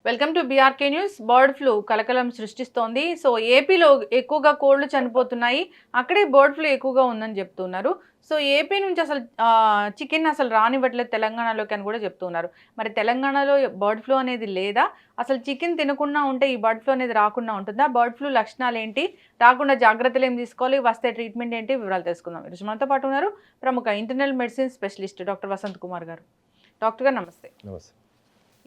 Welcome to BRK news. Bird flu కలకలం సృష్టిస్తోంది. So ఏపీలో ఎక్కువగా కోళ్లు చనిపోతున్నాయి. అక్కడే బర్డ్ ఫ్లూ ఎక్కువగా ఉందని చెప్తున్నారు. సో ఏపీ నుంచి అసలు చికెన్ అసలు రానివ్వట్లేదు తెలంగాణలోకి అని కూడా చెప్తున్నారు. మరి తెలంగాణలో బర్డ్ ఫ్లూ అనేది లేదా? అసలు చికెన్ తినకుండా ఉంటే ఈ బర్డ్ ఫ్లూ అనేది రాకుండా ఉంటుందా? బర్డ్ ఫ్లూ లక్షణాలు ఏంటి? రాకుండా జాగ్రత్తలు ఏం తీసుకోవాలి? వస్తే ట్రీట్మెంట్ ఏంటి? వివరాలు తెలుసుకుందాం. ఈరోజు మనతో పాటు ఉన్నారు ప్రముఖ internal medicine specialist doctor Vasant Kumar గారు. డాక్టర్ గారు నమస్తే. నమస్తే.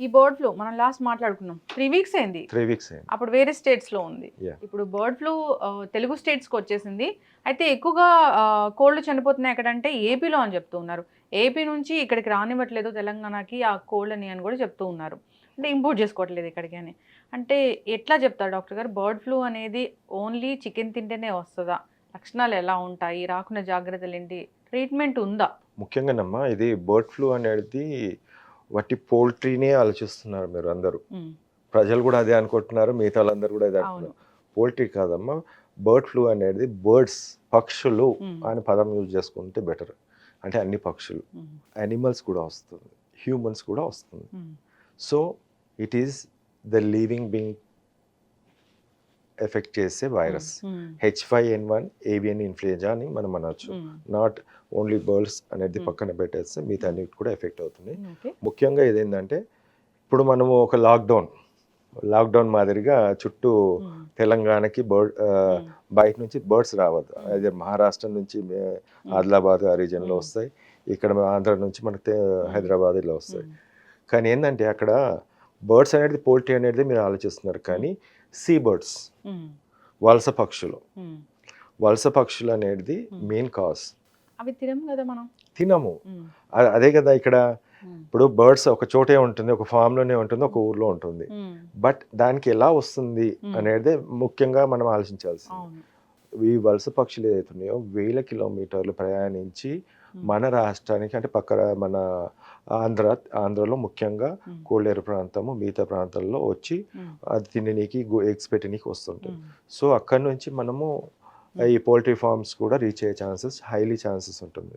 ఈ బర్డ్ ఫ్లూ మనం లాస్ట్ మాట్లాడుకున్నాం 3 వీక్స్ అయింది. 3 వీక్స్ అయింది. అప్పుడు వేరే స్టేట్స్లో ఉంది. ఇప్పుడు బర్డ్ ఫ్లూ తెలుగు స్టేట్స్కి వచ్చేసింది. అయితే ఎక్కువగా కోళ్ళు చనిపోతున్నాయి ఎక్కడంటే ఏపీలో అని చెప్తూ ఉన్నారు. ఏపీ నుంచి ఇక్కడికి రానివ్వట్లేదు తెలంగాణకి ఆ కోళ్ళని అని కూడా చెప్తూ ఉన్నారు. అంటే ఇంపోర్ట్ చేసుకోవట్లేదు ఇక్కడికి అని. అంటే ఎట్లా చెప్తారు డాక్టర్ గారు? బర్డ్ ఫ్లూ అనేది ఓన్లీ చికెన్ తింటేనే వస్తుందా? లక్షణాలు ఎలా ఉంటాయి? రాకుండా జాగ్రత్తలు ఏంటి? ట్రీట్మెంట్ ఉందా? ముఖ్యంగానమ్మా ఇది బర్డ్ ఫ్లూ అనేది వట్టి పోల్ట్రీనే ఆలోచిస్తున్నారు మీరు అందరూ. ప్రజలు కూడా అదే అనుకుంటున్నారు, మిగతా వాళ్ళందరూ కూడా అదే అనుకుంటున్నారు. పోల్ట్రీ కాదమ్మా, బర్డ్ ఫ్లూ అనేది బర్డ్స్ పక్షులు అని పదం యూజ్ చేసుకుంటే బెటర్. అంటే అన్ని పక్షులు, యానిమల్స్ కూడా వస్తుంది, హ్యూమన్స్ కూడా వస్తుంది. So it is the living being effect చేసే వైరస్. H5N1 ఏవియన్ ఇన్ఫ్లుయెంజా అని మనం అనొచ్చు. నాట్ ఓన్లీ బర్డ్స్ అనేది పక్కన పెట్టేస్తే మిగతా అన్నిటి కూడా ఎఫెక్ట్ అవుతుంది. ముఖ్యంగా ఇదేంటంటే ఇప్పుడు మనము ఒక లాక్డౌన్ మాదిరిగా చుట్టూ తెలంగాణకి బయట నుంచి బర్డ్స్ రావద్దు. అదే మహారాష్ట్ర నుంచి ఆదిలాబాద్ ఆ రీజన్లో వస్తాయి, ఇక్కడ ఆంధ్ర నుంచి మనకి హైదరాబాద్ ఇలా వస్తాయి. కానీ ఏంటంటే అక్కడ బర్డ్స్ అనేది పోల్ట్రీ అనేది మీరు ఆలోచిస్తున్నారు, కానీ సీ బర్డ్స్ వలస పక్షులు అనేది మెయిన్ కాజ్. అవి తినము కదా మనం. తినము, అదే కదా ఇక్కడ. ఇప్పుడు బర్డ్స్ ఒక చోటే ఉంటుంది, ఒక ఫామ్లోనే ఉంటుంది, ఒక ఊర్లో ఉంటుంది. బట్ దానికి ఎలా వస్తుంది అనేది ముఖ్యంగా మనం ఆలోచించాల్సింది. ఈ వలస పక్షులు ఏదైతున్నాయో 1000 కిలోమీటర్లు ప్రయాణించి మన రాష్ట్రానికి, అంటే మన ఆంధ్రలో ముఖ్యంగా కోల్డేరు ప్రాంతము మిగతా ప్రాంతాల్లో వచ్చి అది తిననీకి ఎగ్స్ పెట్టనీకి వస్తుంటాయి. సో అక్కడి నుంచి మనము ఈ పోల్ట్రీ ఫార్మ్స్ కూడా రీచ్ అయ్యే హైలీ ఛాన్సెస్ ఉంటుంది.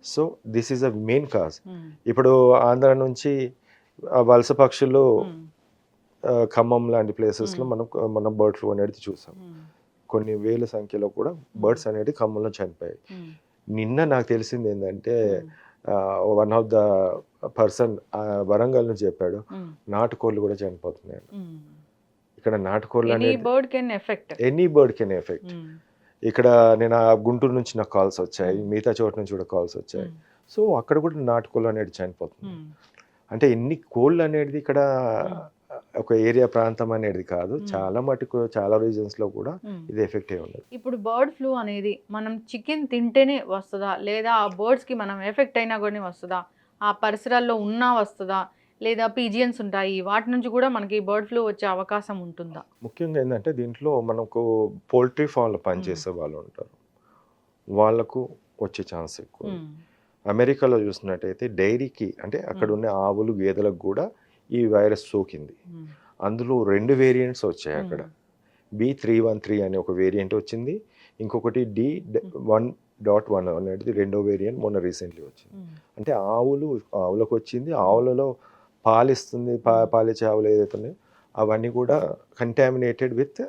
So this is a main cause. ఇప్పుడు ఆంధ్ర నుంచి వలస పక్షులు ఖమ్మం లాంటి ప్లేసెస్లో మనం బర్డ్ ఫ్లూ అనేది చూసాం. కొన్ని వేల సంఖ్యలో కూడా బర్డ్స్ అనేది ఖమ్మంలో చనిపోయాయి. నిన్న నాకు తెలిసింది ఏంటంటే one of the person Warangal నుంచి చెప్పాడు, నాటుకోళ్ళు కూడా చనిపోతున్నాయి. ఇక్కడ నాటుకోళ్ళు అనేది ఎనీ బర్డ్ కెన్ ఎఫెక్ట్. ఇక్కడ నేను గుంటూరు నుంచి నాకు కాల్స్ వచ్చాయి, మిగతా చోట నుంచి కూడా కాల్స్ వచ్చాయి. సో అక్కడ కూడా నాటుకోళ్ళు అనేది చనిపోతుంది. అంటే ఎన్ని కోళ్ళు అనేది ఇక్కడ ఒక ఏరియా ప్రాంతం అనేది కాదు, చాలా మటుకు చాలా రీజన్స్ లో కూడా ఇది ఎఫెక్ట్ అయి ఉన్నది. ఇప్పుడు బర్డ్ ఫ్లూ అనేది మనం చికెన్ తింటేనే వస్తుందా, లేదా ఆ బర్డ్స్ కి మనం ఎఫెక్ట్ అయినా కూడా వస్తుందా, ఆ పరిసరాల్లో ఉన్నా వస్తుందా, లేదా పీజియన్స్ ఉంటాయి వాటి నుంచి కూడా మనకి బర్డ్ ఫ్లూ వచ్చే అవకాశం ఉంటుందా? ముఖ్యంగా ఏంటంటే దీంట్లో మనకు పోల్ట్రీ ఫామ్లో పనిచేసే వాళ్ళు ఉంటారు, వాళ్ళకు వచ్చే ఛాన్స్ ఎక్కువ. అమెరికాలో చూసినట్టయితే డైరీకి, అంటే అక్కడ ఉన్న ఆవులు గేదెలకు కూడా ఈ వైరస్ సోకింది. అందులో 2 వేరియంట్స్ వచ్చాయి అక్కడ. B313 అనే ఒక వేరియంట్ వచ్చింది, ఇంకొకటి D1.1 అనేది రెండో వేరియంట్ మొన్న రీసెంట్లీ వచ్చింది. అంటే ఆవులకు వచ్చింది, ఆవులలో పాలిస్తుంది, పాలిచ్చే ఆవులు ఏదైతే ఉన్నాయో అవన్నీ కూడా కంటామినేటెడ్ విత్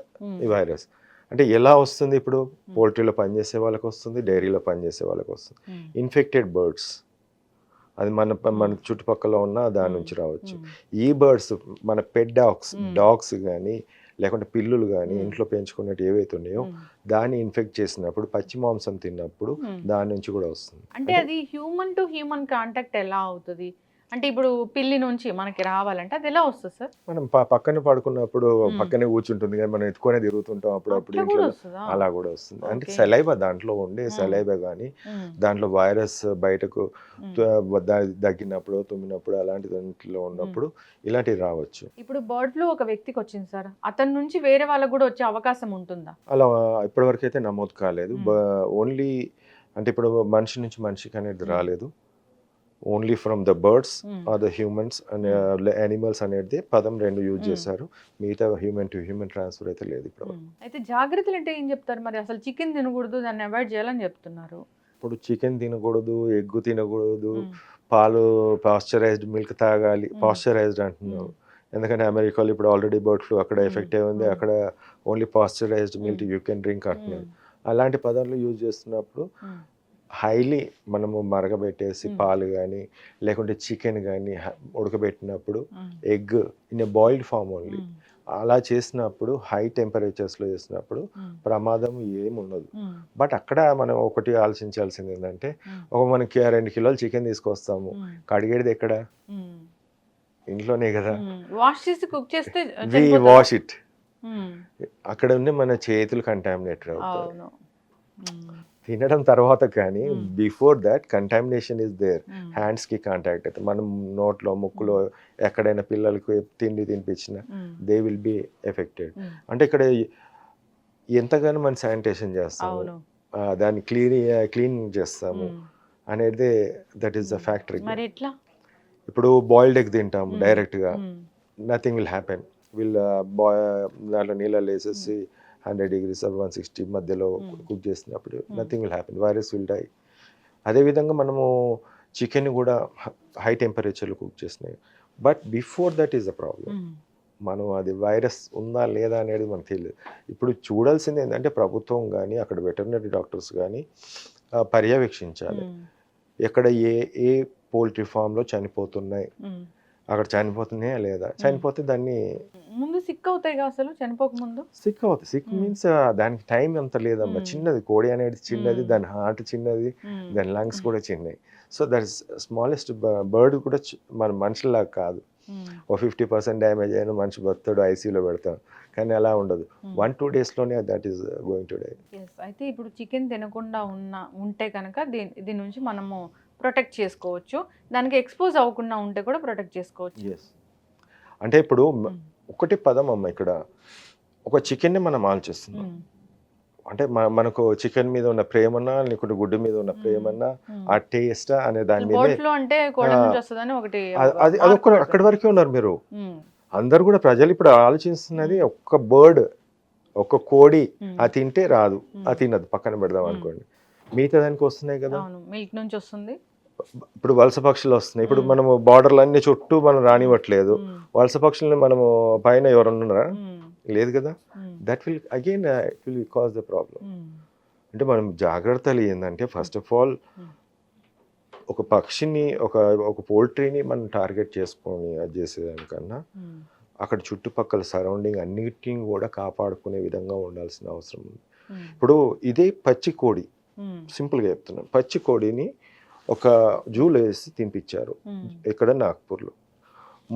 ఈ వైరస్. అంటే ఎలా వస్తుంది? ఇప్పుడు పోల్ట్రీలో పనిచేసే వాళ్ళకి వస్తుంది, డైరీలో పనిచేసే వాళ్ళకి వస్తుంది. ఇన్ఫెక్టెడ్ బర్డ్స్ అది మన చుట్టుపక్కల ఉన్న దాని నుంచి రావచ్చు. ఈ బర్డ్స్ మన పెట్ డాగ్స్ కానీ లేకుంటే పిల్లులు కానీ ఇంట్లో పెంచుకున్నట్టు ఏవైతే ఉన్నాయో దాన్ని ఇన్ఫెక్ట్ చేసినప్పుడు, పచ్చి మాంసం తిన్నప్పుడు దాని నుంచి కూడా వస్తుంది. అంటే అది హ్యూమన్ టు హ్యూమన్ కాంటాక్ట్ ఎలా అవుతుంది? అంటే ఇప్పుడు పిల్లి నుంచి మనకి రావాలంటే అది ఎలా వస్తుంది సార్? మనం పక్కన పడుకున్నప్పుడు పక్కనే కూర్చుంటుంది కానీ మనం ఎత్తుకొనే తిరుగుతుంటాం అప్పుడప్పుడు ఇంట్లో, అలా కూడా వస్తుంది. అంటే సెలైవా, దాంట్లో ఉండే సెలైవా కానీ దాంట్లో వైరస్ బయటకు దగ్గినప్పుడు, తుమ్మినప్పుడు అలాంటి దాంట్లో ఉన్నప్పుడు ఇలాంటివి రావచ్చు. ఇప్పుడు బర్డ్ ఫ్లూ ఒక వ్యక్తికి వచ్చింది సార్, అతని నుంచి వేరే వాళ్ళకు కూడా వచ్చే అవకాశం ఉంటుందా? అలా ఇప్పటివరకు అయితే నమోదు కాలేదు. ఓన్లీ అంటే ఇప్పుడు మనిషి నుంచి మనిషికి అనేది రాలేదు. Only from the birds are the humans అనే యానిమల్స్ అనేది పదం 2 యూజ్ చేశారు. మిగతా హ్యూమన్ టు హ్యూమన్ ట్రాన్స్ఫర్ అయితే లేదు ఇప్పుడు. అయితే జాగ్రత్తలు అంటే ఏం చెప్తారు మరి? అసలు చికెన్ తినకూడదు, దాన్ని అవాయిడ్ చేయాలని చెప్తున్నారు. ఇప్పుడు చికెన్ తినకూడదు, ఎగ్గు తినకూడదు, పాలు పాస్చరైజ్డ్ మిల్క్ తాగాలి. పాస్చరైజ్డ్ అంటున్నారు, ఎందుకంటే అమెరికాలో ఇప్పుడు ఆల్రెడీ బర్డ్ ఫ్లూ అక్కడ ఎఫెక్ట్ అయి ఉంది, అక్కడ only pasteurised milk you can drink అంటున్నారు. అలాంటి పదాలు యూజ్ చేస్తున్నప్పుడు హైలీ మనము మరగబెట్టేసి పాలు కానీ లేకుంటే చికెన్ కానీ ఉడకబెట్టినప్పుడు egg in a boiled form only అలా చేసినప్పుడు హై టెంపరేచర్స్లో చేసినప్పుడు ప్రమాదం ఏముండదు. బట్ అక్కడ మనం ఒకటి ఆలోచించాల్సింది ఏంటంటే మనకి 2 కిలోలు చికెన్ తీసుకొస్తాము, కడిగేది ఎక్కడ? ఇంట్లోనే కదా. వాష్ చేసి కుక్ చేస్తే వి వాష్ ఇట్. అక్కడ ఉండి మన చేతులు కంటామినేటెడ్ అవుతాయి తినడం తర్వాత, కానీ before that contamination is there. హ్యాండ్స్కి కాంటాక్ట్ అయితే మనం నోట్లో ముక్కులో ఎక్కడైనా పిల్లలకు తిండి తినిపించినా దే విల్ బి ఎఫెక్టెడ్. అంటే ఇక్కడ ఎంతగానో మనం శానిటేషన్ చేస్తాము, దాన్ని క్లీన్ చేస్తాము అనేది దట్ ఈస్ ద ఫ్యాక్టరీ. ఇప్పుడు బాయిల్డ్ ఎగ్ తింటాము డైరెక్ట్గా, నథింగ్ విల్ హ్యాపెన్. దాంట్లో నీళ్ళలో వేసేసి 100 degrees or 160 మధ్యలో కుక్ చేసినప్పుడు nothing will happen, virus will die. అదేవిధంగా మనము చికెన్ కూడా హై టెంపరేచర్లో కుక్ చేసినాయి, but before that is the problem. మనం అది వైరస్ ఉందా లేదా అనేది మనకు తెలియదు. ఇప్పుడు చూడాల్సింది ఏంటంటే ప్రభుత్వం కానీ అక్కడ వెటర్నరీ డాక్టర్స్ కానీ పర్యవేక్షించాలి ఎక్కడ ఏ పోల్ట్రీ ఫామ్లో చనిపోతున్నాయి, అక్కడ చనిపోతున్నాయా లేదా, చనిపోతే దాన్ని ముందు సిక్ అవుతాయి కదా అసలు చనిపోక ముందు. సిక్ అవుతుంది. సిక్ మీన్స్ దానికి టైం అంత లేదమ్మా. చిన్నది కోడి అనేది చిన్నది, దాని హార్ట్ చిన్నది, దాని లంగ్స్ కూడా చిన్నవి. So that is smallest bird కూడా మన మనుషుల్లాగా కాదు. 50% డ్యామేజ్ అయినా మనిషి బతాడు, ఐసీయూలో పెడతాం, కానీ అలా ఉండదు. 1-2 daysలోనే that is going to die. అయితే ఇప్పుడు చికెన్ తినకుండా ఉంటే కనుక దీని నుంచి మనము ప్రొటెక్ట్ చేసుకోవచ్చు, దానికి ఎక్స్పోజ్ అవ్వకుండా ఉంటే కూడా ప్రొటెక్ట్ చేసుకోవచ్చు. ఎస్, అంటే ఇప్పుడు ఒకటి పదం అమ్మ, ఇక్కడ ఒక చికెన్ని మనం ఆలోచిస్తున్నాం అంటే మనకు చికెన్ మీద ఉన్న ప్రేమన్నా లేకుంటే గుడ్డు మీద ఉన్న ప్రేమన్నా ఆ టేస్ట్ అనే దాని మీద అది అక్కడి వరకే ఉన్నారు మీరు అందరు కూడా. ప్రజలు ఇప్పుడు ఆలోచిస్తున్నది ఒక్క బర్డ్, ఒక్క కోడి అది తింటే రాదు, అది తినదు, పక్కన పెడదాం అనుకోండి, మిగతా దానికి వస్తున్నాయి కదా, మిల్క్ నుంచి వస్తుంది. ఇప్పుడు వలస పక్షులు వస్తున్నాయి. ఇప్పుడు మనము బార్డర్లు అన్ని చుట్టూ మనం రానివ్వట్లేదు, వలస పక్షుల్ని మనము పైన ఎవరన్నారా లేదు కదా. That will again it will cause the problem. అంటే మనం జాగ్రత్తలు ఏంటంటే ఫస్ట్ ఆఫ్ ఆల్ ఒక పక్షిని ఒక పోల్ట్రీని మనం టార్గెట్ చేసుకొని అది చేసేదానికన్నా అక్కడ చుట్టుపక్కల సరౌండింగ్ అన్నిటిని కూడా కాపాడుకునే విధంగా ఉండాల్సిన అవసరం ఉంది. ఇప్పుడు ఇదే పచ్చి కోడి, సింపుల్గా చెప్తున్నాను, పచ్చి కోడిని ఒక జూలో వేసి తినిపించారు ఇక్కడ నాగ్పూర్లో.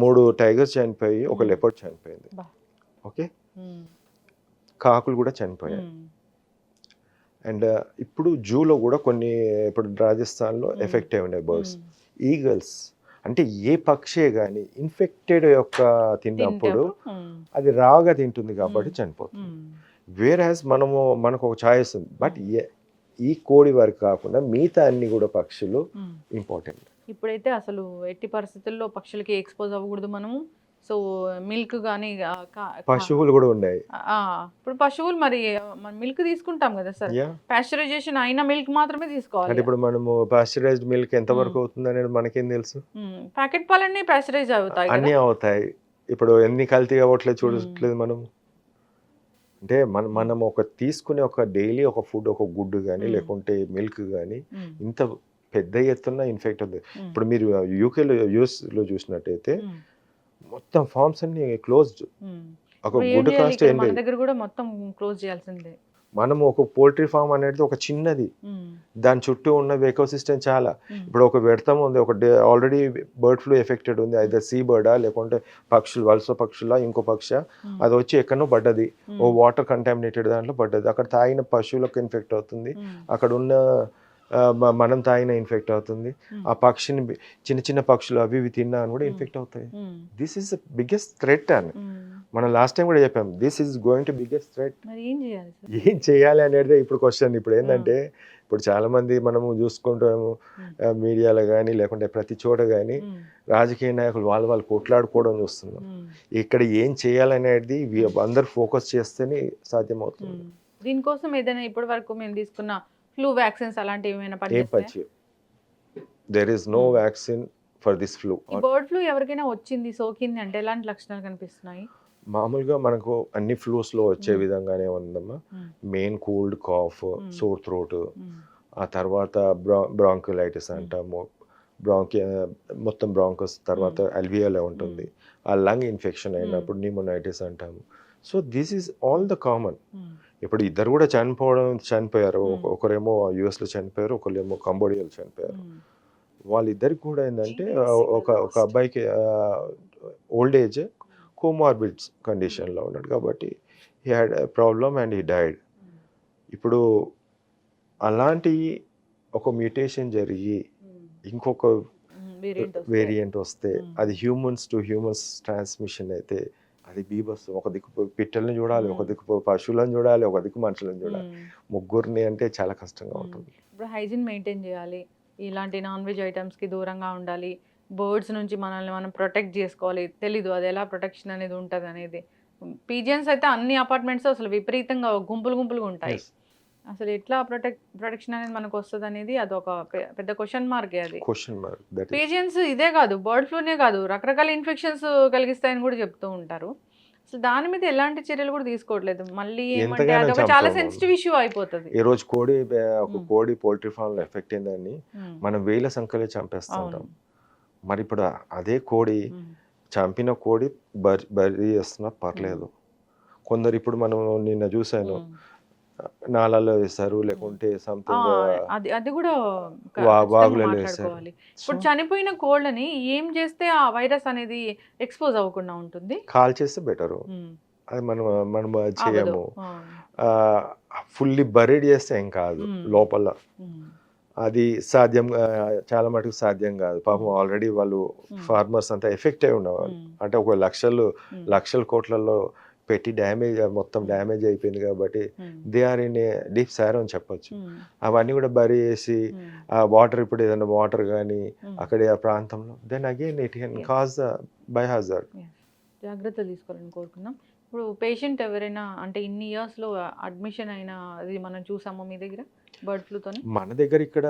3 టైగర్స్ చనిపోయి ఒక లెపర్డ్ చనిపోయింది. ఓకే, కాకులు కూడా చనిపోయాయి. అండ్ ఇప్పుడు జూలో కూడా కొన్ని ఇప్పుడు రాజస్థాన్లో ఎఫెక్ట్ అయి ఉన్నాయి బర్డ్స్, ఈగల్స్. అంటే ఏ పక్షే కానీ ఇన్ఫెక్టెడ్ యొక్క తిన్నప్పుడు అది రాగా తింటుంది కాబట్టి చనిపోతుంది. వేరాజ్ మనకు ఒక ఛాయిస్ ఉంది, బట్ ఈ కోడి వరకు కాకుండా మిగతా అన్ని కూడా పక్షులు ఇంపార్టెంట్. ఇప్పుడైతే అసలు ఎట్టి పరిస్థితుల్లో పక్షులకి ఎక్స్పోజ్ అవ్వకూడదు మనము. సో మిల్క్ కానీ పశువులు కూడా ఉన్నాయి. ఇప్పుడు పశువులు మరి మిల్క్ తీసుకుంటాం కదా సార్, పాస్చరైజేషన్ అయిన మిల్క్ మాత్రమే తీసుకోవాలి. అంటే ఇప్పుడు మనము పాస్చరైజ్డ్ మిల్క్ ఎంత వరకు అవుతుంది అనేది మనకేం తెలుసు. ప్యాకెట్ పాలన్నీ పాస్చరైజ్ అవుతాయి, అన్నీ అవుతాయి. ఇప్పుడు ఎన్ని కల్తీ అవ్వట్లేదు చూడట్లేదు మనం. అంటే మనం తీసుకునే ఒక డైలీ ఒక ఫుడ్, ఒక గుడ్డు కానీ లేకుంటే మిల్క్ కానీ ఇంత పెద్ద ఎత్తున ఇన్ఫెక్ట్ అవుతుంది. ఇప్పుడు మీరు యూఎస్లో చూసినట్టయితే మొత్తం ఫార్మ్స్ అన్ని క్లోజ్డ్. ఒక గుడ్డు కాస్ట్ మన దగ్గర కూడా మొత్తం క్లోజ్ చేయాల్సిందే. మనము ఒక పోల్ట్రీ ఫామ్ అనేది ఒక చిన్నది, దాని చుట్టూ ఉన్న ఎకోసిస్టమ్ చాలా. ఇప్పుడు ఒక వ్యర్థం ఉంది, ఒక ఆల్రెడీ బర్డ్ ఫ్లూ ఎఫెక్టెడ్ ఉంది, అయితే సీ బర్డా లేకుంటే పక్షులు, వలస పక్షుల ఇంకో పక్ష, అది వచ్చి ఎక్కడో పడ్డది, ఓ వాటర్ కంటామినేటెడ్ దాంట్లో పడ్డది, అక్కడ తాగిన పశువులకు ఇన్ఫెక్ట్ అవుతుంది, అక్కడ ఉన్న మనం తాగిన ఇన్ఫెక్ట్ అవుతుంది, ఆ పక్షిని చిన్న చిన్న పక్షులు అవి ఇవి తిన్నా అని కూడా ఇన్ఫెక్ట్ అవుతాయి. This is the biggest threat అని మనం లాస్ట్ టైం కూడా చెప్పాం, this is going to biggest threat. ఏం చేయాలి అనేది ఇప్పుడు క్వశ్చన్. ఇప్పుడు ఏంటంటే ఇప్పుడు చాలా మంది మనము చూసుకుంటాము మీడియాలో కానీ లేకుంటే ప్రతి చోట కానీ రాజకీయ నాయకులు వాళ్ళు కొట్లాడుకోవడం చూస్తున్నాం. ఇక్కడ ఏం చేయాలనేది అందరు ఫోకస్ చేస్తేనే సాధ్యమవుతుంది. దీనికోసం ఏదైనా ఇప్పటి వరకు మేము తీసుకున్న ఫ్లూ వ్యాక్సిన్స్ అలాంటివి ఏమైనా పనిచేస్తాయా? There is no vaccine for this flu. ఈ బర్డ్ ఫ్లూ ఎవరికైనా వచ్చింది, సోకింది అంటే ఎలాంటి లక్షణాలు కనిపిస్తున్నాయి? మామూలుగా మనకు అన్ని ఫ్లూస్లో వచ్చే విధంగానే ఉందమ్మా. Main cold, cough, sore throat, ఆ తర్వాత బ్రాంకిలైటిస్ అంటాము, మొత్తం బ్రాంకస్, తర్వాత అల్వియోలే ఉంటుంది, ఆ లంగ్ ఇన్ఫెక్షన్ అయినప్పుడు న్యూమోనైటిస్ అంటాము. So this is all the common. ఇప్పుడు ఇద్దరు కూడా చనిపోయారు. ఒకరేమో యుఎస్లో చనిపోయారు, ఒకరేమో కంబోడియాలో చనిపోయారు. వాళ్ళిద్దరికి కూడా ఏంటంటే ఒక అబ్బాయికి ఓల్డ్ ఏజ్ కోమార్బిడ్స్ కండిషన్లో ఉన్నాడు కాబట్టి he had a problem and he died. ఇప్పుడు అలాంటి ఒక మ్యూటేషన్ జరిగి ఇంకొక వేరియంట్ వస్తే అది హ్యూమన్స్ టు హ్యూమన్స్ ట్రాన్స్మిషన్ అయితే అది బీభత్సం. ఒక దిక్కు పిట్టల్ని చూడాలి, ఒక దిక్కు పశువులను చూడాలి, ఒక దిక్కు మనుషులను చూడాలి. ముగ్గురిని అంటే చాలా కష్టంగా ఉంటుంది. ఇప్పుడు హైజీన్ మెయింటైన్ చేయాలి, ఇలాంటి నాన్ వెజ్ ఐటమ్స్కి దూరంగా ఉండాలి, బర్డ్స్ నుంచి మనల్ని మనం ప్రొటెక్ట్ చేసుకోవాలి. తెలీదు అది ఎలా ప్రొటెక్షన్ అనేది ఉంటుంది అనేది. పీజియన్స్ అయితే అన్ని అపార్ట్మెంట్స్ అసలు విపరీతంగా గుంపులుగా ఉంటాయి. అసలు ఎట్లా ప్రొటెక్షన్ అనేది మనకు వస్తుంది అనేది అదొక పెద్ద క్వశ్చన్ మార్కే. అది పీజియన్స్ ఇదే కాదు, బర్డ్ ఫ్లూనే కాదు, రకరకాల ఇన్ఫెక్షన్స్ కలిగిస్తాయని కూడా చెప్తూ ఉంటారు. అసలు దాని మీద ఎలాంటి చర్యలు కూడా తీసుకోవట్లేదు. మళ్ళీ ఏమంటే అదొక చాలా సెన్సిటివ్ ఇష్యూ అయిపోతుంది. ఈ రోజు ఒక కోడి పోల్ట్రీ ఫామ్ లో ఎఫెక్ట్ అయిందని మనం వేల సంఖ్యలో చంపేస్తూ ఉంటాం. మరి ఇప్పుడు అదే కోడి, చంపిన కోడి బరి చేస్తున్నా పర్లేదు. కొందరు ఇప్పుడు మనం నిన్న చూసాను, నాళాల్లో వేస్తారు, లేకుంటే సంథింగ్ అది కూడా వాగులలో వేస్తారు. ఇప్పుడు చనిపోయిన కోళ్ళని ఏం చేస్తే ఆ వైరస్ అనేది ఎక్స్పోజ్ అవ్వకుండా ఉంటుంది? కాల్ చేస్తే బెటరు. అది మనం చేయము. ఫుల్లీ బరీడ్ చేస్తే ఏం కాదు, లోపల అది సాధ్యం, చాలా మటుకు సాధ్యం కాదు. పాపం ఆల్రెడీ వాళ్ళు ఫార్మర్స్ అంతా ఎఫెక్ట్ అయి ఉన్నవాళ్ళు. అంటే ఒక లక్షల కోట్లలో పెట్టి మొత్తం డ్యామేజ్ అయిపోయింది కాబట్టి they are in a deep sorrow అని చెప్పొచ్చు. అవన్నీ కూడా బరీ చేసి ఆ వాటర్, ఇప్పుడు ఏదైనా వాటర్ కానీ అక్కడ ఆ ప్రాంతంలో, then again it can cause by hazard. జాగ్రత్త తీసుకోవాలని కోరుకుందాం. ఇప్పుడు పేషెంట్ ఎవరైనా అంటే ఇన్ని ఇయర్స్లో అడ్మిషన్ అయినా అది మనం చూసామో మీ దగ్గర బర్డ్ ఫ్లూతో? మన దగ్గర ఇక్కడ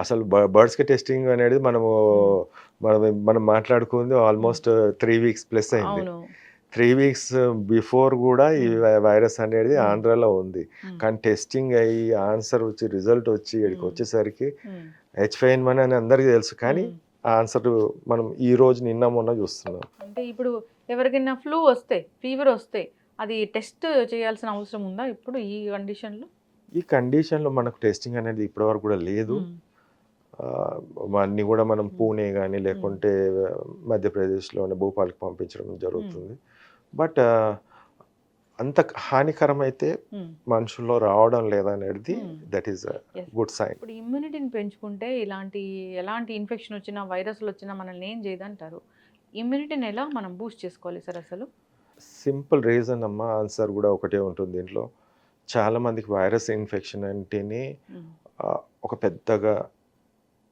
అసలు బర్డ్స్కి టెస్టింగ్ అనేది మనం మాట్లాడుకుంది ఆల్మోస్ట్ 3 weeks ప్లస్ అయింది. 3 weeks బిఫోర్ కూడా ఈ వైరస్ అనేది ఆంధ్రాలో ఉంది. కానీ టెస్టింగ్ అయ్యి ఆన్సర్ వచ్చి రిజల్ట్ వచ్చి ఇక్కడికి వచ్చేసరికి H5N1 అని అందరికీ తెలుసు, కానీ ఆన్సర్ మనం ఈ రోజు నిన్న మొన్న చూస్తున్నాం. అంటే ఇప్పుడు ఎవరికైనా ఫ్లూ వస్తే, ఫీవర్ వస్తే అది టెస్ట్ చేయాల్సిన అవసరం ఉందా ఇప్పుడు ఈ కండిషన్లో? ఈ కండిషన్లో మనకు టెస్టింగ్ అనేది ఇప్పటివరకు కూడా లేదు. అన్నీ కూడా మనం పూణే కానీ లేకుంటే మధ్యప్రదేశ్లోని భోపాల్కి పంపించడం జరుగుతుంది. బట్ అంత హానికరం అయితే మనుషుల్లో రావడం లేదనేది దట్ ఈస్ గుడ్ సైన్. ఇప్పుడు ఇమ్యూనిటీని పెంచుకుంటే ఎలాంటి ఇన్ఫెక్షన్ వచ్చినా, వైరస్లు వచ్చినా మనల్ని ఏం చేయదంటారు? ఇమ్యూనిటీని ఎలా మనం బూస్ట్ చేసుకోవాలి సార్? అసలు సింపుల్ రీజన్ అమ్మా, ఆన్సర్ కూడా ఒకటే ఉంటుంది దీంట్లో. చాలా మందికి వైరస్ ఇన్ఫెక్షన్ అంటేనే ఒక పెద్దగా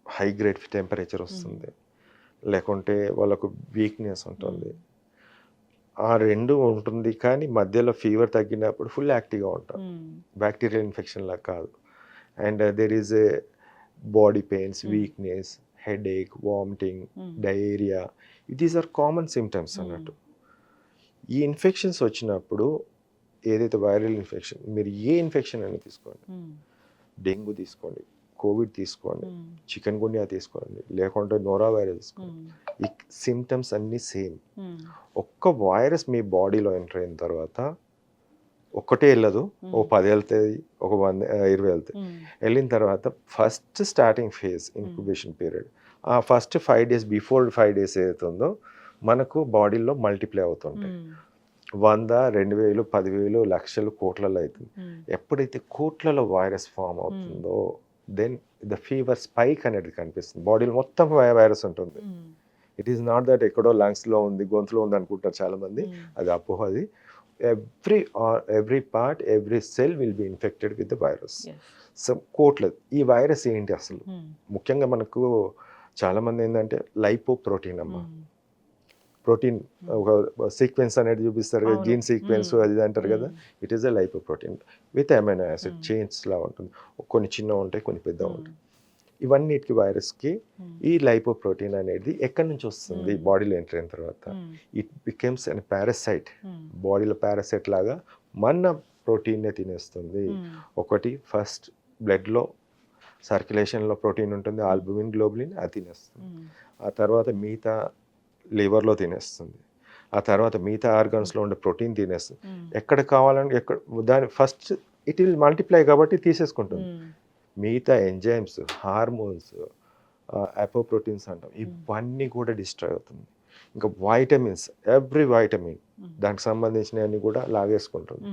హై గ్రేడ్ టెంపరేచర్ వస్తుంది, లేకుంటే వాళ్ళకు వీక్నెస్ ఉంటుంది. ఆ రెండు ఉంటుంది, కానీ మధ్యలో ఫీవర్ తగ్గినప్పుడు ఫుల్ యాక్టివ్గా ఉంటారు. బ్యాక్టీరియల్ ఇన్ఫెక్షన్ లాగా కాదు. And there is a body pains, weakness, headache, vomiting, diarrhoea, these are common symptoms అన్నట్టు. ఈ ఇన్ఫెక్షన్స్ వచ్చినప్పుడు ఏదైతే వైరల్ ఇన్ఫెక్షన్, మీరు ఏ ఇన్ఫెక్షన్ అని తీసుకోండి, డెంగ్యూ తీసుకోండి, కోవిడ్ తీసుకోండి, చికెన్ గున్యా తీసుకోండి, లేకుంటే నోరా వైరస్ తీసుకోండి, ఈ సిమ్టమ్స్ అన్నీ సేమ్. ఒక్క వైరస్ మీ బాడీలో ఎంటర్ అయిన తర్వాత ఒక్కటే వెళ్ళదు, ఒక 10 వెళ్తాయి, ఒక 20 వెళ్తాయి. వెళ్ళిన తర్వాత first starting phase incubation period, ఆ ఫస్ట్ 5 days బిఫోర్ 5 days ఏదైతే ఉందో మనకు బాడీలో మల్టిప్లై అవుతుంటాయి. 100, 2000, 10,000, లక్షలు, కోట్లలో అవుతుంది. ఎప్పుడైతే కోట్లలో వైరస్ ఫామ్ అవుతుందో దెన్ ద ఫీవర్ స్పైక్ అనేది కనిపిస్తుంది. బాడీలో మొత్తం వైరస్ ఉంటుంది. ఇట్ ఈస్ నాట్ దట్ ఎక్కడో లంగ్స్లో ఉంది, గొంతులో ఉంది అనుకుంటారు చాలామంది, అది అపోహ. అది every part, every cell will be infected with the virus. So కోట్లేదు. ఈ వైరస్ ఏంటి అసలు? ముఖ్యంగా మనకు చాలామంది ఏంటంటే లైపో ప్రోటీన్ అమ్మా, ప్రోటీన్ ఒక సీక్వెన్స్ అనేది చూపిస్తారు కదా, జీన్ సీక్వెన్స్ అది అంటారు కదా, it is a lipoprotein with amino acid chains లా ఉంటుంది. కొన్ని చిన్న ఉంటాయి, కొన్ని పెద్ద ఉంటాయి. ఇవన్నిటికి వైరస్కి ఈ లైపోప్రోటీన్ అనేది ఎక్కడి నుంచి వస్తుంది బాడీలో ఎంటర్ అయిన తర్వాత ఇట్ బికెమ్స్ అన్ పారాసైట్, బాడీలో పారాసైట్ లాగా మన ప్రోటీన్నే తినేస్తుంది. ఒకటి ఫస్ట్ బ్లడ్లో సర్క్యులేషన్లో ప్రోటీన్ ఉంటుంది, ఆల్బుమిన్ గ్లోబులిన్, అది తినేస్తుంది. ఆ తర్వాత మిగతా లివర్లో తినేస్తుంది. ఆ తర్వాత మిగతా ఆర్గన్స్లో ఉండే ప్రోటీన్ తినేస్తుంది. ఎక్కడ కావాలని ఎక్కడ దాని ఫస్ట్ ఇట్ విల్ మల్టిప్లై కాబట్టి తీసేసుకుంటుంది. మిగతా ఎంజైమ్స్, హార్మోన్స్, అపోప్రోటీన్స్ అంటాం, ఇవన్నీ కూడా డిస్ట్రాయ్ అవుతుంది. ఇంకా వైటమిన్స్, ఎవ్రీ వైటమిన్ దానికి సంబంధించినవన్నీ కూడా లాగేసుకుంటుంది.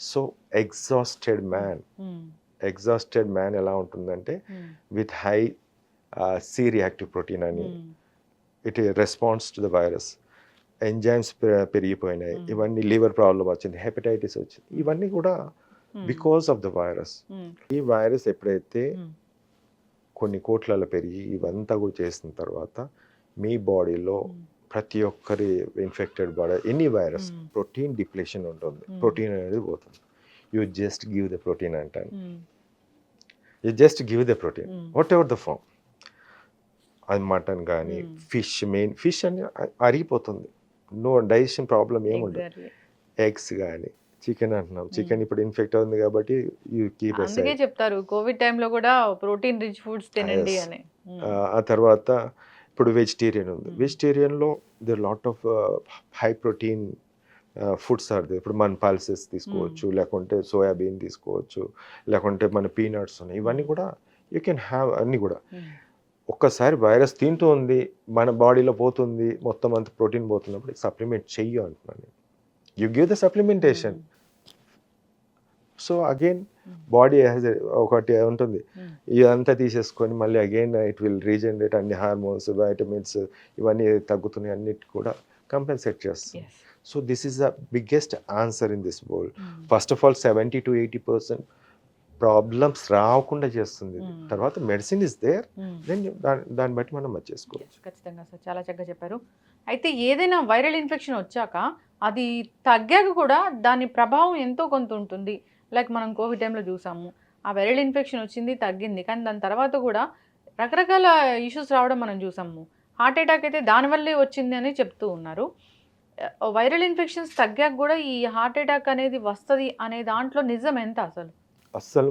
సో ఎగ్జాస్టెడ్ మ్యాన్ ఎలా ఉంటుందంటే with high C reactive protein అని it response to the virus. Enzymes పెరిగిపోయినాయి, ఇవన్నీ లివర్ ప్రాబ్లం వచ్చింది, హెపటైటిస్ వచ్చింది, ఇవన్నీ కూడా బికాస్ ఆఫ్ ద వైరస్. ఈ వైరస్ ఎప్పుడైతే కొన్ని కోట్లలో పెరిగి ఇవంతా కూడా చేసిన తర్వాత మీ బాడీలో ప్రతి ఒక్కరి infected body any virus protein depletion ఉంటుంది, ప్రోటీన్ అనేది పోతుంది. You just give the protein అంటాను. You just give the protein whatever the form. అది మటన్ కానీ ఫిష్, మెయిన్ ఫిష్ అని అరిగిపోతుంది, నో డైజెషన్ ప్రాబ్లం ఏముండదు. ఎగ్స్ కానీ చికెన్ అంటున్నాం, చికెన్ ఇప్పుడు ఇన్ఫెక్ట్ అవుతుంది కాబట్టి యూ కీప్ అందుకే చెప్తారు కోవిడ్ టైంలో కూడా ప్రోటీన్ రిచ్ ఫుడ్స్ తినండి అని. ఆ తర్వాత ఇప్పుడు వెజిటేరియన్ ఉంది, వెజిటేరియన్లో they lot of high protein foods are they. ఇప్పుడు మన పల్సెస్ తీసుకోవచ్చు, లేకుంటే సోయాబీన్ తీసుకోవచ్చు, లేకుంటే మన పీనట్స్ ఉన్నాయి, ఇవన్నీ కూడా యూ కెన్ హ్యావ్. అన్నీ కూడా ఒక్కసారి వైరస్ తింటూ ఉంది, మన బాడీలో పోతుంది, మొత్తం అంత ప్రోటీన్ పోతున్నప్పుడు సప్లిమెంట్ చెయ్యు అంటున్నాను. You give the supplementation. So again body has ఒకటి ఉంటుంది, ఇదంతా తీసేసుకొని మళ్ళీ అగైన్ ఇట్ విల్ రీజనరేట్, అన్ని హార్మోన్స్, వైటమిన్స్ ఇవన్నీ తగ్గుతున్నాయి, అన్నిటి కూడా కంపెన్సేట్ చేస్తుంది. So this is the biggest answer in this world. First of all 70 to 80% problems రాకుండా చేస్తుంది. తర్వాత మెడిసిన్ ఇస్ దేర్, దెన్ దాన్ని బట్టి మనం చేసుకోవచ్చు. ఖచ్చితంగా సార్, చాలా చక్కగా చెప్పారు. అయితే ఏదైనా వైరల్ ఇన్ఫెక్షన్ వచ్చాక అది తగ్గాక కూడా దాని ప్రభావం ఎంతో కొంత ఉంటుంది. లైక్ మనం కోవిడ్ టైంలో చూసాము, ఆ వైరల్ ఇన్ఫెక్షన్ వచ్చింది, తగ్గింది, కానీ దాని తర్వాత కూడా రకరకాల ఇష్యూస్ రావడం మనం చూసాము. హార్ట్ అటాక్ అయితే దానివల్లే వచ్చింది అని చెప్తూ ఉన్నారు. వైరల్ ఇన్ఫెక్షన్స్ తగ్గాక కూడా ఈ హార్ట్ అటాక్ అనేది వస్తుంది అనే దాంట్లో నిజం ఎంత అసలు? అస్సలు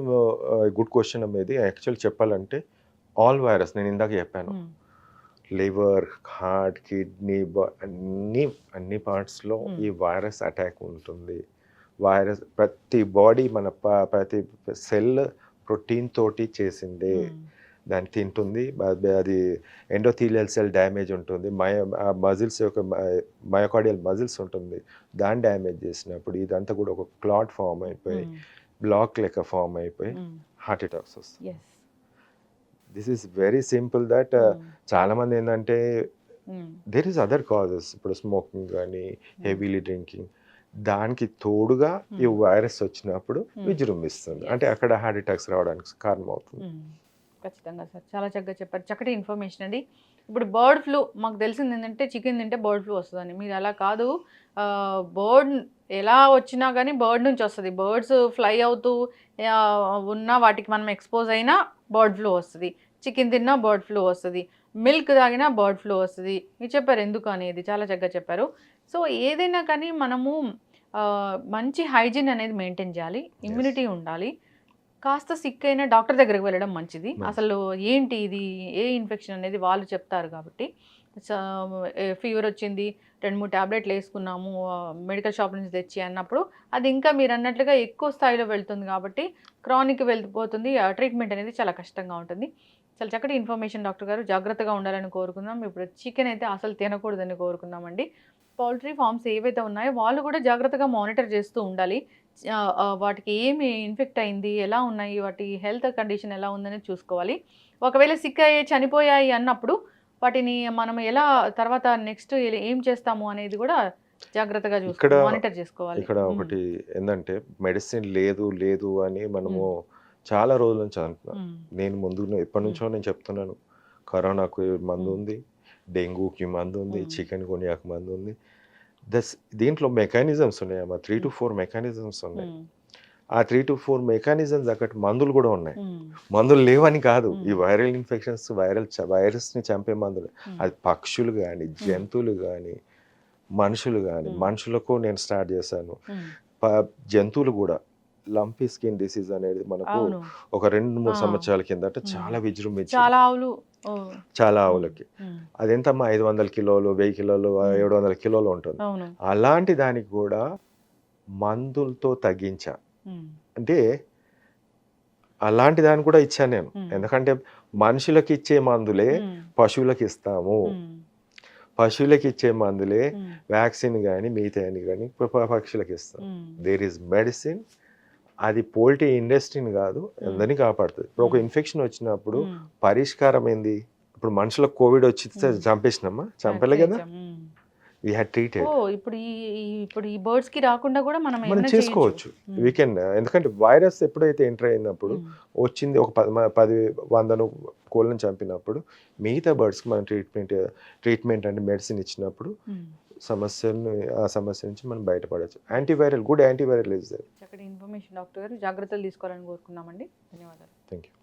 గుడ్ క్వశ్చన్ అనేది. యాక్చువల్ చెప్పాలంటే ఆల్ వైరస్, నేను ఇందాక చెప్పాను, లివర్, హార్ట్, కిడ్నీ, అన్ని పార్ట్స్లో ఈ వైరస్ అటాక్ ఉంటుంది. వైరస్ ప్రతి బాడీ మన ప్రతి సెల్ ప్రోటీన్ తోటి చేసిందే, దాన్ని తింటుంది. అది ఎండోథీలియల్ సెల్ డ్యామేజ్ ఉంటుంది, మజిల్స్ యొక్క మయోకార్డియల్ మజిల్స్ ఉంటుంది, దాన్ని డ్యామేజ్ చేసినప్పుడు ఇదంతా కూడా ఒక క్లాట్ ఫామ్ అయిపోయి బ్లాక్ లెక్క ఫామ్ అయిపోయి హార్ట్ అటాక్స్ వస్తాయి. This is very simple that చాలామంది ఏంటంటే దేర్ ఈస్ అదర్ కాజెస్. ఇప్పుడు స్మోకింగ్ కానీ, హెవీలీ డ్రింకింగ్, దానికి తోడుగా ఈ వైరస్ వచ్చినప్పుడు విజృంభిస్తుంది, అంటే అక్కడ హార్ట్ అటాక్స్ రావడానికి కారణం అవుతుంది. ఖచ్చితంగా సార్, చాలా చక్కగా చెప్పారు, చక్కటి ఇన్ఫర్మేషన్ అండి. ఇప్పుడు బర్డ్ ఫ్లూ మాకు తెలిసింది ఏంటంటే చికెన్ తింటే బర్డ్ ఫ్లూ వస్తుందని. మీరు అలా కాదు, బర్డ్ ఎలా వచ్చినా కానీ బర్డ్ నుంచి వస్తుంది. బర్డ్స్ ఫ్లై అవుతూ ఉన్న వాటికి మనం ఎక్స్పోజ్ అయినా బర్డ్ ఫ్లూ వస్తుంది, చికెన్ తిన్నా బర్డ్ ఫ్లూ వస్తుంది, మిల్క్ తాగినా బర్డ్ ఫ్లూ వస్తుంది. మీరు చెప్పారు ఎందుకు అనేది, చాలా చక్కగా చెప్పారు. సో ఏదైనా కానీ మనము మంచి హైజీన్ అనేది మెయింటైన్ చేయాలి, ఇమ్యూనిటీ ఉండాలి. కాస్త సిక్ అయినా డాక్టర్ దగ్గరికి వెళ్ళడం మంచిది. అసలు ఏంటి ఇది, ఏ ఇన్ఫెక్షన్ అనేది వాళ్ళు చెప్తారు కాబట్టి. ఫీవర్ వచ్చింది, 2-3 ట్యాబ్లెట్లు వేసుకున్నాము మెడికల్ షాప్ నుంచి తెచ్చి అన్నప్పుడు అది ఇంకా మీరు అన్నట్లుగా ఎక్కువ స్థాయిలో వెళ్తుంది కాబట్టి క్రానిక్ వెళ్ళిపోతుంది, ట్రీట్మెంట్ అనేది చాలా కష్టంగా ఉంటుంది. చాలా చక్కటి ఇన్ఫర్మేషన్ డాక్టర్ గారు, జాగ్రత్తగా ఉండాలని కోరుకుందాం. ఇప్పుడు చికెన్ అయితే అసలు తినకూడదని కోరుకుందామండి. పౌల్ట్రీ ఫార్మ్స్ ఏవైతే ఉన్నాయో వాళ్ళు కూడా జాగ్రత్తగా మానిటర్ చేస్తూ ఉండాలి. వాటికి ఏమి ఇన్ఫెక్ట్ అయింది, ఎలా ఉన్నాయి, వాటి హెల్త్ కండిషన్ ఎలా ఉందని చూసుకోవాలి. ఒకవేళ సిక్ అయ్యి చనిపోయాయి అన్నప్పుడు వాటిని మనం ఎలా తర్వాత నెక్స్ట్ ఏం చేస్తాము అనేది కూడా జాగ్రత్తగా మానిటర్ చేసుకోవాలి. ఇక్కడ ఒకటి ఏంటంటే మెడిసిన్ లేదు అని మనము చాలా రోజుల నుంచి అంటున్నాం. నేను ముందు ఎప్పటి నుంచో నేను చెప్తున్నాను, కరోనాకు మందు ఉంది, డెంగూకి మందు ఉంది, చికెన్ గునియాకు మందు ఉంది. దీంట్లో మెకానిజమ్స్ ఉన్నాయమ్మా, 3 to 4 మెకానిజమ్స్ ఉన్నాయి. ఆ 3 to 4 మెకానిజమ్స్ అక్కడ మందులు కూడా ఉన్నాయి. మందులు లేవని కాదు, ఈ వైరల్ ఇన్ఫెక్షన్స్ వైరస్ని చంపే మందులు. అది పక్షులు కానీ, జంతువులు కానీ, మనుషులు కానీ, మనుషులకు నేను స్టార్ట్ చేశాను. జంతువులు కూడా లంపీ స్కిన్ డిసీజ్ అనేది మనకు ఒక 2-3 సంవత్సరాల కిందట చాలా విజృంభించింది చాలా ఆవులకి. అదెంతమ్మా 500 కిలోలు, 1000 కిలోలు, 700 కిలోలు ఉంటుంది. అలాంటి దానికి కూడా మందులతో తగ్గించా. అంటే అలాంటి దాన్ని కూడా ఇచ్చాను నేను. ఎందుకంటే మనుషులకి ఇచ్చే మందులే పశువులకి ఇస్తాము, పశువులకి ఇచ్చే మందులే వ్యాక్సిన్ కానీ మిగతా కానీ పక్షులకి ఇస్తాం. There is medicine. అది పోల్ట్రీ ఇండస్ట్రీని కాదు, అందరినీ కాపాడుతుంది. ఇప్పుడు ఒక ఇన్ఫెక్షన్ వచ్చినప్పుడు పరిష్కారం ఏంది? ఇప్పుడు మనుషులకు కోవిడ్ వచ్చి చంపేసినామా? చంపలే కదా, వీ హ్యాడ్ ట్రీటెడ్. ఇప్పుడు ఈ బర్డ్స్ కి రాకుండా కూడా మనం చేసుకోవచ్చు. We can. ఎందుకంటే వైరస్ ఎప్పుడైతే ఎంటర్ అయినప్పుడు వచ్చింది, ఒక 100 కోళ్ళని చంపినప్పుడు మిగతా బర్డ్స్కి మనం ట్రీట్మెంట్ అంటే మెడిసిన్ ఇచ్చినప్పుడు ఆ సమస్య నుంచి మనం బయటపడవచ్చు. Antiviral, good antiviral is there. చక్కటి ఇన్ఫర్మేషన్ డాక్టర్ గారు. జాగ్రత్తలు తీసుకోవాలని కోరుకున్నామండి. ధన్యవాదాలు. Thank you.